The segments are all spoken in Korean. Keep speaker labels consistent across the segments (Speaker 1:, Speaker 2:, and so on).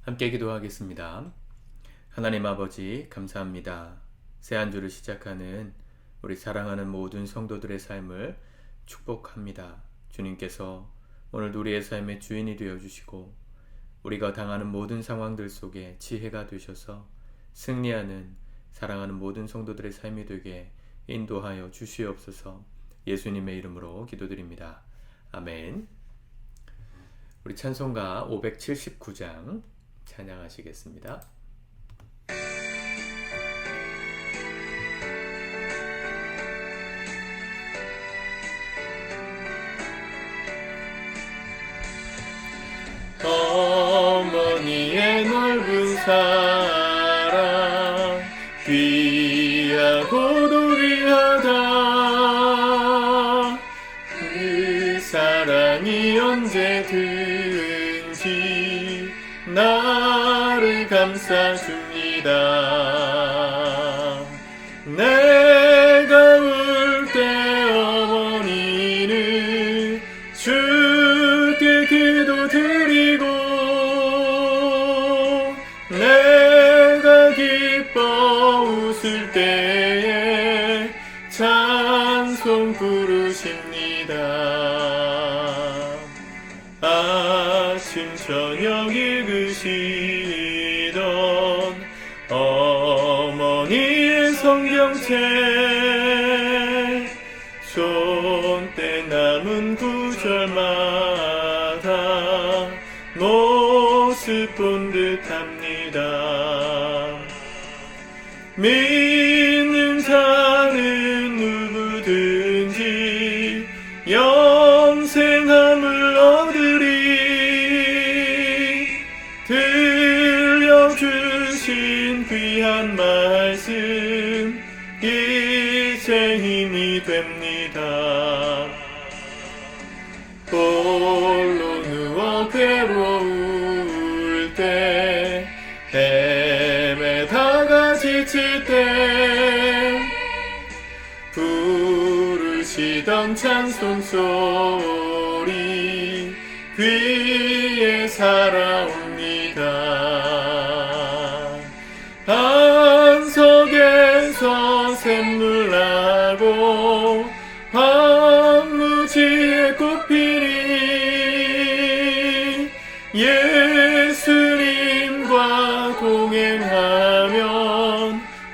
Speaker 1: 함께 기도하겠습니다. 하나님 아버지, 감사합니다. 새 한 주를 시작하는 우리 사랑하는 모든 성도들의 삶을 축복합니다. 주님께서 오늘도 우리의 삶의 주인이 되어주시고 우리가 당하는 모든 상황들 속에 지혜가 되셔서 승리하는 사랑하는 모든 성도들의 삶이 되게 인도하여 주시옵소서. 예수님의 이름으로 기도드립니다. 아멘. 우리 찬송가 579장 찬양하시겠습니다. 어머니의 넓은 사랑 귀하고도 귀하다. 그 사랑이 언제든지 나를 감싸줍니다. 내가 울 때 어머니는 주께 기도드리고 내가 기뻐 웃을 때에 찬송 부르십니다. 아침 저녁 읽으시던 어머니의 성경책 손때 남은 구절마다 모습 본 듯합니다. 믿는 자는 누구든지 영생함을 얻으리. 들려주신 귀한 말씀 이제 힘이 됩니다. 홀로 누워 괴로울 때 헤매다가 지칠 때 부르시던 찬송소리 귀에 살아옵니다. 반석에서 샘물나고 황무지에 꽃피니 예수님과 동행하면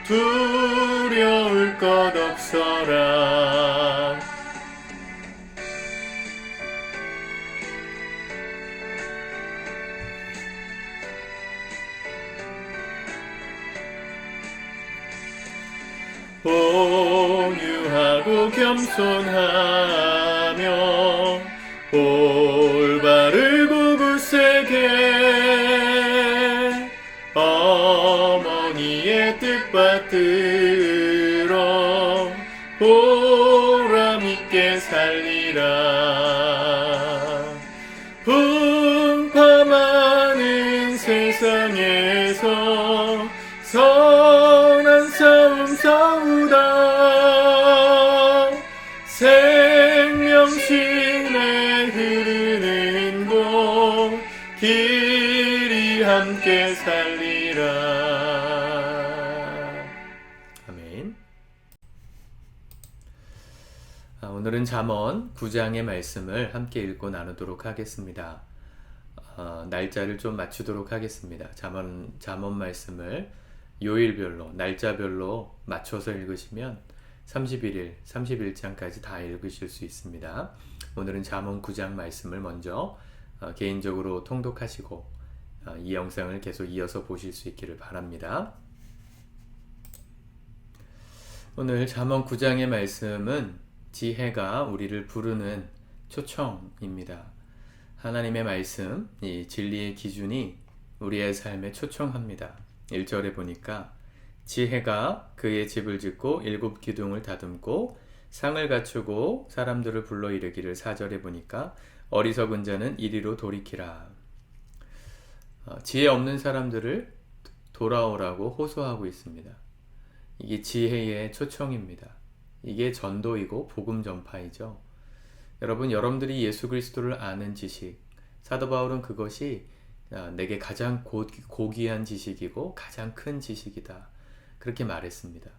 Speaker 1: 두려울 것 없어라. 온유하고 겸손하며 올바르고 굳세게 어머니의 뜻 받들어 보람있게 살리라. 풍파많은 세상에서 선한 싸움 싸우다 생명신에 흐르는 곳 길이 함께 살리라. 아멘. 오늘은 잠언 9장의 말씀을 함께 읽고 나누도록 하겠습니다. 날짜를 좀 맞추도록 하겠습니다. 잠언 말씀을 요일별로, 날짜별로 맞춰서 읽으시면 31일, 31장까지 다 읽으실 수 있습니다. 오늘은 잠언 9장 말씀을 먼저 개인적으로 통독하시고 이 영상을 계속 이어서 보실 수 있기를 바랍니다. 오늘 잠언 9장의 말씀은 지혜가 우리를 부르는 초청입니다. 하나님의 말씀, 이 진리의 기준이 우리의 삶에 초청합니다. 1절에 보니까 지혜가 그의 집을 짓고 7 기둥을 다듬고 상을 갖추고 사람들을 불러 이르기를. 4절에 보니까 어리석은 자는 이리로 돌이키라. 지혜 없는 사람들을 돌아오라고 호소하고 있습니다. 이게 지혜의 초청입니다. 이게 전도이고 복음 전파이죠. 여러분들이 예수 그리스도를 아는 지식, 사도 바울은 그것이 내게 가장 고귀한 지식이고 가장 큰 지식이다. 그렇게 말했습니다.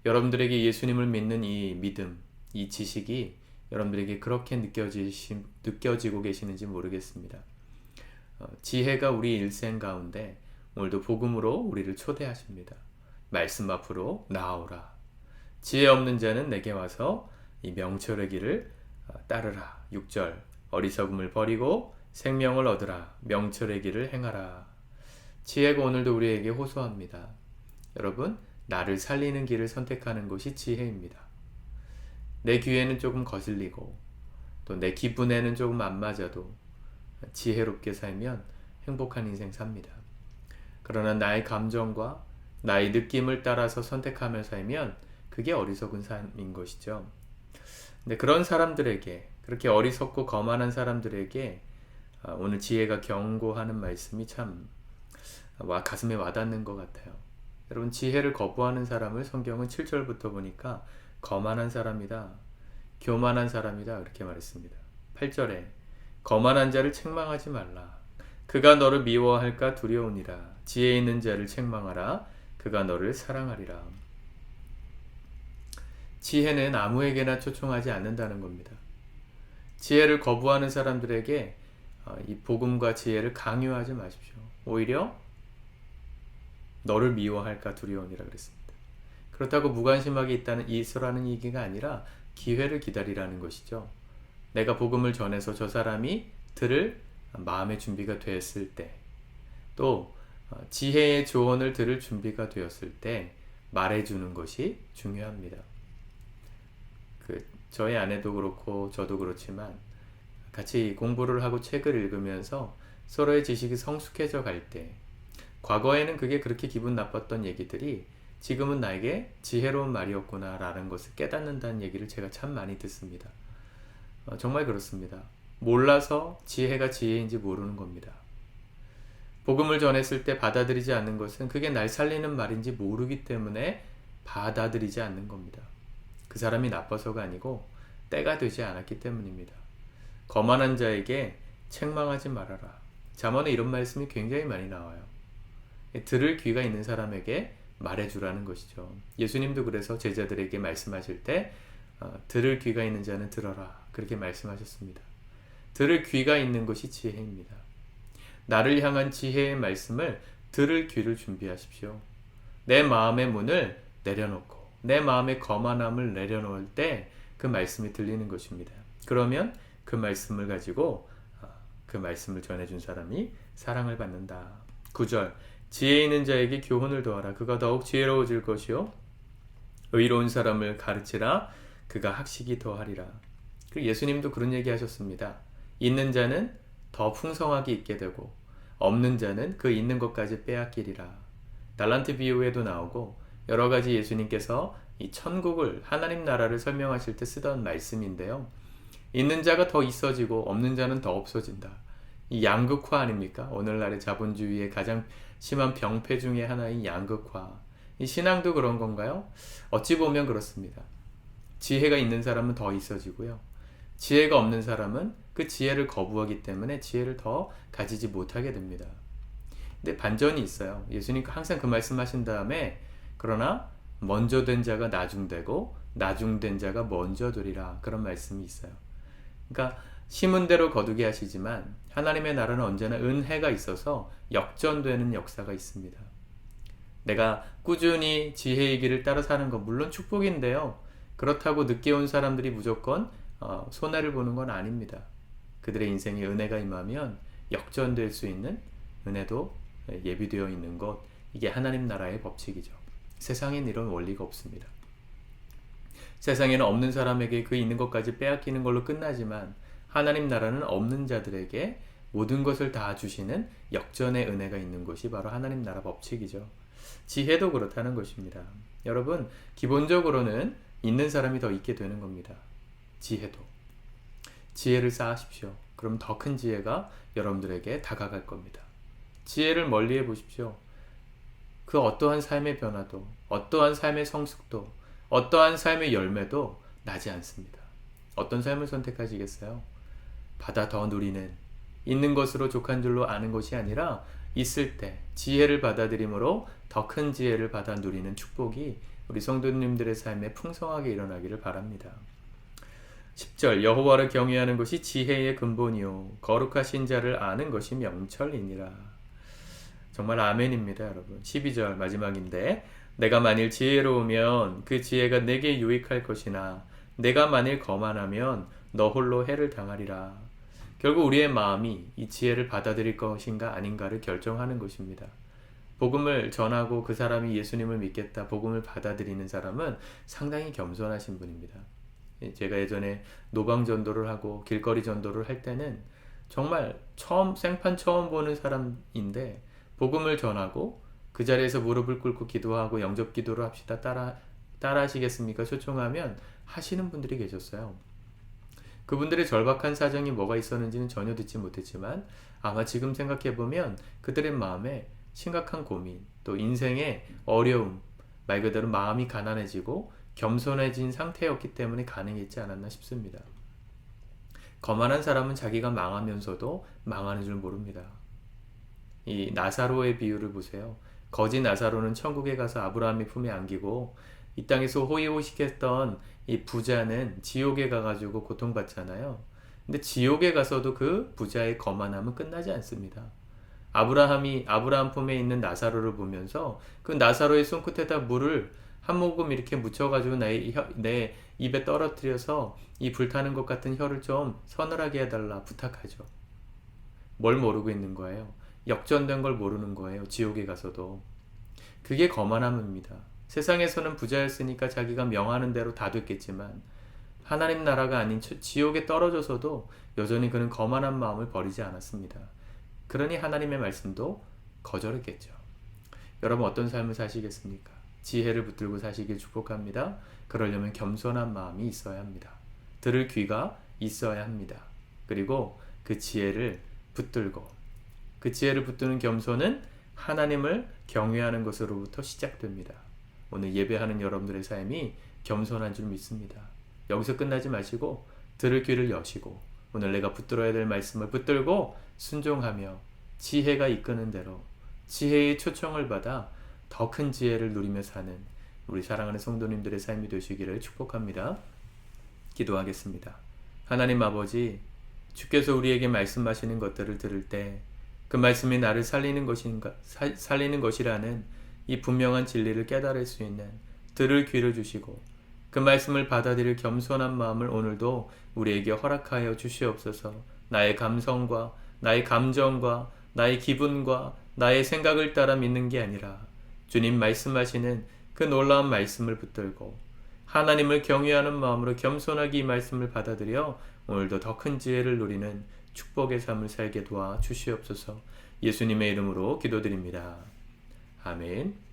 Speaker 1: 여러분들에게 예수님을 믿는 이 믿음, 이 지식이 여러분들에게 그렇게 느껴지고 계시는지 모르겠습니다. 지혜가 우리 일생 가운데 오늘도 복음으로 우리를 초대하십니다. 말씀 앞으로 나아오라. 지혜 없는 자는 내게 와서 이 명철의 길을 따르라. 6절 어리석음을 버리고 생명을 얻으라. 명철의 길을 행하라. 지혜가 오늘도 우리에게 호소합니다. 여러분, 나를 살리는 길을 선택하는 것이 지혜입니다. 내 귀에는 조금 거슬리고 또 내 기분에는 조금 안 맞아도 지혜롭게 살면 행복한 인생 삽니다. 그러나 나의 감정과 나의 느낌을 따라서 선택하며 살면 그게 어리석은 삶인 것이죠. 근데 그런 사람들에게, 그렇게 어리석고 거만한 사람들에게 오늘 지혜가 경고하는 말씀이 참 가슴에 와닿는 것 같아요. 여러분, 지혜를 거부하는 사람을 성경은 7절부터 보니까 거만한 사람이다, 교만한 사람이다 이렇게 말했습니다. 8절에 거만한 자를 책망하지 말라. 그가 너를 미워할까 두려우니라. 지혜 있는 자를 책망하라. 그가 너를 사랑하리라. 지혜는 아무에게나 초청하지 않는다는 겁니다. 지혜를 거부하는 사람들에게 이 복음과 지혜를 강요하지 마십시오. 오히려 너를 미워할까 두려우니라 그랬습니다. 그렇다고 무관심하게 있으라는 얘기가 아니라 기회를 기다리라는 것이죠. 내가 복음을 전해서 저 사람이 들을 마음의 준비가 되었을 때, 또 지혜의 조언을 들을 준비가 되었을 때 말해주는 것이 중요합니다. 저희 아내도 그렇고 저도 그렇지만 같이 공부를 하고 책을 읽으면서 서로의 지식이 성숙해져 갈 때, 과거에는 그게 그렇게 기분 나빴던 얘기들이 지금은 나에게 지혜로운 말이었구나 라는 것을 깨닫는다는 얘기를 제가 참 많이 듣습니다. 정말 그렇습니다. 몰라서 지혜가 지혜인지 모르는 겁니다. 복음을 전했을 때 받아들이지 않는 것은 그게 날 살리는 말인지 모르기 때문에 받아들이지 않는 겁니다. 그 사람이 나빠서가 아니고 때가 되지 않았기 때문입니다. 거만한 자에게 책망하지 말아라. 잠언에 이런 말씀이 굉장히 많이 나와요. 들을 귀가 있는 사람에게 말해주라는 것이죠. 예수님도 그래서 제자들에게 말씀하실 때 들을 귀가 있는 자는 들어라 그렇게 말씀하셨습니다. 들을 귀가 있는 것이 지혜입니다. 나를 향한 지혜의 말씀을 들을 귀를 준비하십시오. 내 마음의 문을 내려놓고 내 마음의 거만함을 내려놓을 때 그 말씀이 들리는 것입니다. 그러면 그 말씀을 가지고 그 말씀을 전해준 사람이 사랑을 받는다. 9절 지혜 있는 자에게 교훈을 도하라. 그가 더욱 지혜로워질 것이요 의로운 사람을 가르치라. 그가 학식이 더하리라. 예수님도 그런 얘기 하셨습니다. 있는 자는 더 풍성하게 있게 되고 없는 자는 그 있는 것까지 빼앗기리라. 달란트 비유에도 나오고 여러 가지 예수님께서 이 천국을, 하나님 나라를 설명하실 때 쓰던 말씀인데요. 있는 자가 더 있어지고 없는 자는 더 없어진다. 이 양극화 아닙니까? 오늘날의 자본주의의 가장 심한 병폐 중에 하나인 양극화. 이 신앙도 그런 건가요? 어찌 보면 그렇습니다. 지혜가 있는 사람은 더 있어지고요. 지혜가 없는 사람은 그 지혜를 거부하기 때문에 지혜를 더 가지지 못하게 됩니다. 근데 반전이 있어요. 예수님 항상 그 말씀하신 다음에 그러나 먼저 된 자가 나중되고 나중된 자가 먼저 되리라 그런 말씀이 있어요. 그러니까 심은 대로 거두게 하시지만 하나님의 나라는 언제나 은혜가 있어서 역전되는 역사가 있습니다. 내가 꾸준히 지혜의 길을 따라 사는 건 물론 축복인데요. 그렇다고 늦게 온 사람들이 무조건 손해를 보는 건 아닙니다. 그들의 인생에 은혜가 임하면 역전될 수 있는 은혜도 예비되어 있는 것, 이게 하나님 나라의 법칙이죠. 세상엔 이런 원리가 없습니다. 세상에는 없는 사람에게 그 있는 것까지 빼앗기는 걸로 끝나지만 하나님 나라는 없는 자들에게 모든 것을 다 주시는 역전의 은혜가 있는 것이 바로 하나님 나라 법칙이죠. 지혜도 그렇다는 것입니다. 여러분, 기본적으로는 있는 사람이 더 있게 되는 겁니다. 지혜를 쌓으십시오. 그럼 더 큰 지혜가 여러분들에게 다가갈 겁니다. 지혜를 멀리해 보십시오. 그 어떠한 삶의 변화도, 어떠한 삶의 성숙도, 어떠한 삶의 열매도 나지 않습니다. 어떤 삶을 선택하시겠어요? 받아 더 누리는 있는 것으로 족한 줄로 아는 것이 아니라 있을 때 지혜를 받아들임으로 더 큰 지혜를 받아 누리는 축복이 우리 성도님들의 삶에 풍성하게 일어나기를 바랍니다. 10절 여호와를 경외하는 것이 지혜의 근본이요 거룩하신 자를 아는 것이 명철이니라. 정말 아멘입니다, 여러분. 12절 마지막인데 내가 만일 지혜로우면 그 지혜가 내게 유익할 것이나 내가 만일 거만하면 너 홀로 해를 당하리라. 결국 우리의 마음이 이 지혜를 받아들일 것인가 아닌가를 결정하는 것입니다. 복음을 전하고 그 사람이 예수님을 믿겠다, 복음을 받아들이는 사람은 상당히 겸손하신 분입니다. 제가 예전에 노방 전도를 하고 길거리 전도를 할 때는 정말 생판 처음 보는 사람인데 복음을 전하고 그 자리에서 무릎을 꿇고 기도하고 영접 기도를 합시다, 따라 하시겠습니까? 초청하면 하시는 분들이 계셨어요. 그분들의 절박한 사정이 뭐가 있었는지는 전혀 듣지 못했지만 아마 지금 생각해보면 그들의 마음에 심각한 고민, 또 인생의 어려움, 말 그대로 마음이 가난해지고 겸손해진 상태였기 때문에 가능했지 않았나 싶습니다. 거만한 사람은 자기가 망하면서도 망하는 줄 모릅니다. 이 나사로의 비유를 보세요. 거지 나사로는 천국에 가서 아브라함의 품에 안기고 이 땅에서 호의호식했던 이 부자는 지옥에 가가지고 고통받잖아요. 근데 지옥에 가서도 그 부자의 거만함은 끝나지 않습니다. 아브라함 품에 있는 나사로를 보면서 그 나사로의 손끝에다 물을 한 모금 이렇게 묻혀가지고 내 입에 떨어뜨려서 이 불타는 것 같은 혀를 좀 서늘하게 해달라 부탁하죠. 뭘 모르고 있는 거예요? 역전된 걸 모르는 거예요. 지옥에 가서도. 그게 거만함입니다. 세상에서는 부자였으니까 자기가 명하는 대로 다 됐겠지만 하나님 나라가 아닌 지옥에 떨어져서도 여전히 그는 거만한 마음을 버리지 않았습니다. 그러니 하나님의 말씀도 거절했겠죠. 여러분 어떤 삶을 사시겠습니까? 지혜를 붙들고 사시길 축복합니다. 그러려면 겸손한 마음이 있어야 합니다. 들을 귀가 있어야 합니다. 그리고 그 지혜를 붙들고 그 지혜를 붙드는 겸손은 하나님을 경외하는 것으로부터 시작됩니다. 오늘 예배하는 여러분들의 삶이 겸손한 줄 믿습니다. 여기서 끝나지 마시고 들을 귀를 여시고 오늘 내가 붙들어야 될 말씀을 붙들고 순종하며 지혜가 이끄는 대로 지혜의 초청을 받아 더 큰 지혜를 누리며 사는 우리 사랑하는 성도님들의 삶이 되시기를 축복합니다. 기도하겠습니다. 하나님 아버지, 주께서 우리에게 말씀하시는 것들을 들을 때 그 말씀이 나를 살리는 것이라는 이 분명한 진리를 깨달을 수 있는 들을 귀를 주시고 그 말씀을 받아들일 겸손한 마음을 오늘도 우리에게 허락하여 주시옵소서. 나의 감성과 나의 감정과 나의 기분과 나의 생각을 따라 믿는 게 아니라 주님 말씀하시는 그 놀라운 말씀을 붙들고 하나님을 경외하는 마음으로 겸손하게 이 말씀을 받아들여 오늘도 더 큰 지혜를 누리는 축복의 삶을 살게 도와 주시옵소서. 예수님의 이름으로 기도드립니다. 아멘.